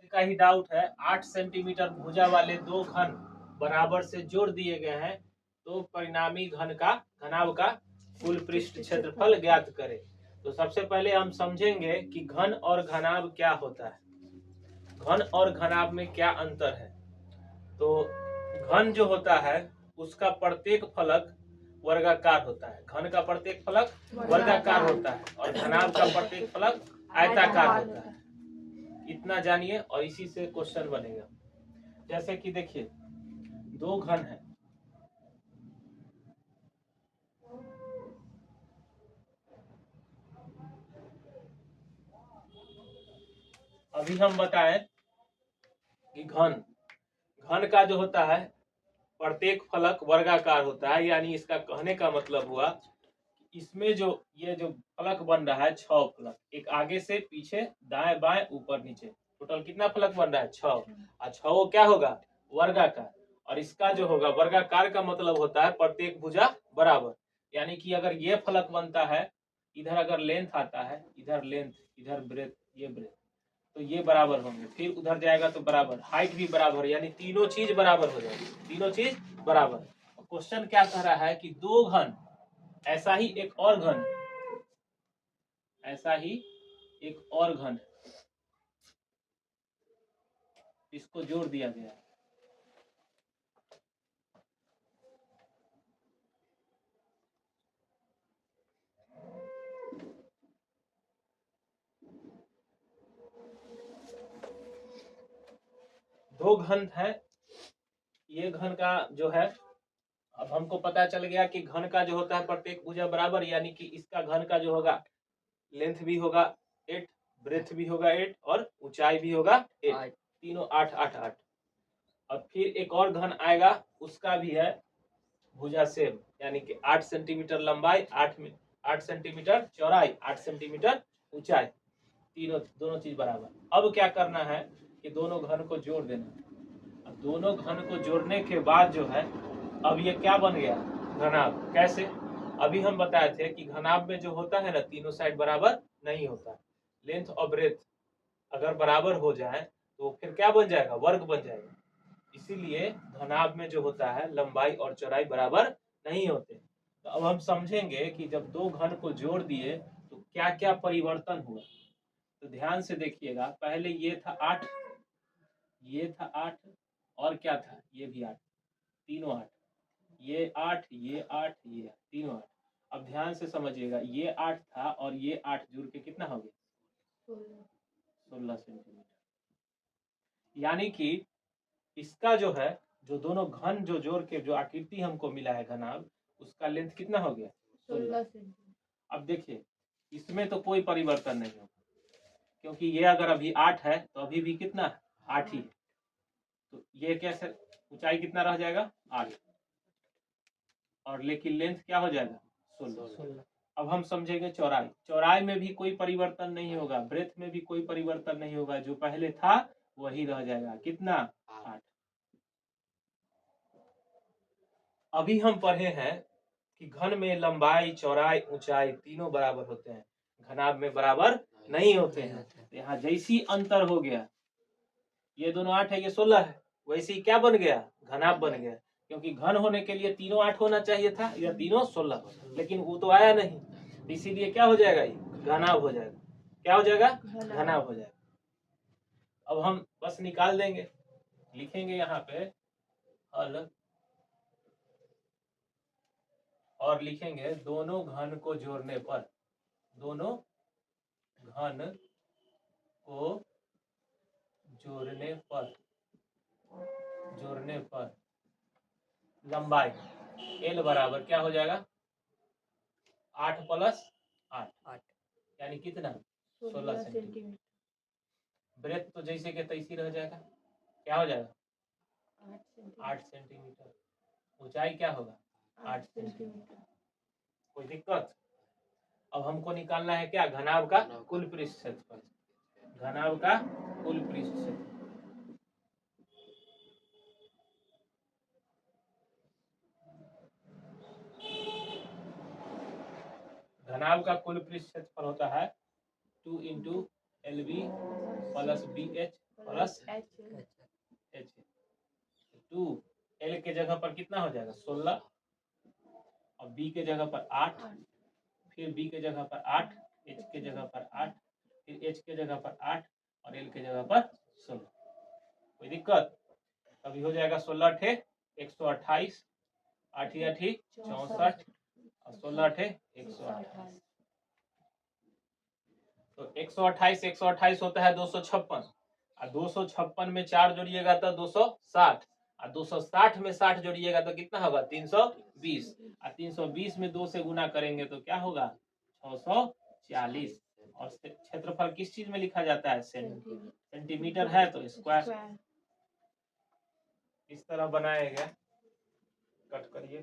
का ही डाउट है। 8 सेंटीमीटर भुजा वाले दो घन बराबर से जोड़ दिए गए हैं, तो परिणामी घन का घनाभ का कुल पृष्ठ क्षेत्रफल ज्ञात करें। तो सबसे पहले हम समझेंगे कि घन और घनाभ क्या होता है, घन और घनाभ में क्या अंतर है। तो घन जो होता है उसका प्रत्येक फलक वर्गाकार होता है, घन का प्रत्येक फलक वर्गाकार होता है और घनाभ का प्रत्येक फलक आयताकार होता है। इतना जानिए और इसी से क्वेश्चन बनेगा। जैसे कि देखिए दो घन है, अभी हम बताएं कि घन का जो होता है प्रत्येक फलक वर्गाकार होता है, यानी इसका कहने का मतलब हुआ इसमें जो ये जो फलक बन रहा है 6 फलक, एक आगे से पीछे दाएं बाएं ऊपर नीचे, टोटल कितना फलक बन रहा है 6, और 6 क्या होगा वर्गाकार। और इसका जो होगा वर्गाकार का मतलब होता है प्रत्येक भुजा बराबर, यानी कि अगर ये फलक बनता है, इधर अगर लेंथ आता है, इधर लेंथ इधर ब्रेथ, ये ब्रेथ, तो ये बराबर होंगे, फिर उधर जाएगा तो बराबर, हाइट भी बराबर, यानी तीनों चीज बराबर हो जाएगी, तीनों चीज बराबर। क्वेश्चन क्या कह रहा है कि दो घन, ऐसा ही एक और घन, ऐसा ही एक और घन, इसको जोड़ दिया गया है। दो घन है, ये घन का जो है, अब हमको पता चल गया कि घन का जो होता है प्रत्येक भुजा बराबर, यानी कि इसका घन का जो होगा लेंथ भी होगा 8, ब्रेथ भी होगा 8 और ऊंचाई भी होगा 8, तीनों 8 8 8। और फिर एक और घन आएगा, उसका भी है भुजा सेम, यानी कि 8 सेंटीमीटर लंबाई, 8 सेंटीमीटर चौड़ाई, 8 सेंटीमीटर ऊंचाई, तीनों दोनों चीज बराबर। अब क्या करना है कि दोनों घन को जोड़ देना। अब दोनों घन को जोड़ने के बाद जो है, अब ये क्या बन गया घनाभ। कैसे, अभी हम बताए थे कि घनाभ में जो होता है ना, तीनों साइड बराबर नहीं होता, लेंथ और ब्रेथ अगर बराबर हो जाए तो फिर क्या बन जाएगा, वर्ग बन जाएगा। इसीलिए घनाभ में जो होता है लंबाई और चौड़ाई बराबर नहीं होते। तो अब हम समझेंगे कि जब दो घन को जोड़ दिए तो क्या क्या परिवर्तन हुआ। तो ध्यान से देखिएगा, पहले ये था 8, ये था 8, और क्या था, ये भी 8, तीनों 8, ये 8, ये 8, ये 8, तीनों 8। अब ध्यान से समझिएगा, ये 8 था और ये 8 जुड़ के कितना हो गया 16 सेंटीमीटर। यानी कि इसका जो है, जो दोनों घन जो जोड़ के जो आकृति हमको मिला है घनाभ, उसका लेंथ कितना हो गया 16 सेंटीमीटर। अब देखिए इसमें तो कोई परिवर्तन नहीं होगा, क्योंकि ये अगर अभी 8 है तो अभी भी कितना 8 ही है, तो ये कैसे ऊंचाई कितना रह जाएगा 8, और लेकिन लेंथ क्या हो जाएगा 16। अब हम समझेंगे चौड़ाई, चौड़ाई में भी कोई परिवर्तन नहीं होगा, ब्रेथ में भी कोई परिवर्तन नहीं होगा, जो पहले था वही रह जाएगा, कितना 8। अभी हम पढ़े हैं कि घन में लंबाई चौड़ाई ऊंचाई तीनों बराबर होते हैं, घनाभ में बराबर नहीं होते हैं। यहाँ जैसी अंतर हो गया, ये दोनों 8 है, ये 16 है, वैसे ही क्या बन गया घनाभ बन गया, क्योंकि घन होने के लिए तीनों 8 होना चाहिए था, या तीनों 16, लेकिन वो तो आया नहीं, इसीलिए क्या हो जाएगा, ये घनाभ हो जाएगा। क्या हो जाएगा घनाभ हो जाएगा। अब हम बस निकाल देंगे, लिखेंगे यहाँ पे हल, और लिखेंगे दोनों घन को जोड़ने पर, दोनों घन को जोड़ने पर लंबाई L बराबर क्या हो जाएगा 8 प्लस 8, यानी कितना 16 सेंटीमीटर। ब्रेथ तो जैसे के तैसी रह जाएगा, क्या हो जाएगा 8 सेंटीमीटर। ऊंचाई क्या होगा 8 सेंटीमीटर। कोई दिक्कत। अब हमको निकालना है क्या, घनाभ का कुल पृष्ठ क्षेत्रफल, घनाभ का कुल पृष्ठ क्षेत्रफल। घनाभ का कुल पृष्ठ क्षेत्रफल होता है 2 into LB plus BH plus H 2 L के जगह पर कितना हो जाएगा 16 और बी के जगह पर 8 फिर बी के जगह पर 8 एच के जगह पर 8 फिर एच के जगह पर 8 और एल के जगह पर 16। कोई दिक्कत? अभी हो जाएगा 16 ठे 128 8 8 64 और 16 ठे 128। तो 128 होता है 256 और 256 में 4 जोड़िएगा तो 260 और 260 में 60 जोड़िएगा तो कितना होगा 320 और 320 में 2 से गुना करेंगे तो क्या होगा 640। और क्षेत्रफल किस चीज में लिखा जाता है सेंटीमीटर है तो स्क्वायर। इस तरह बनाएगा। कट करिए।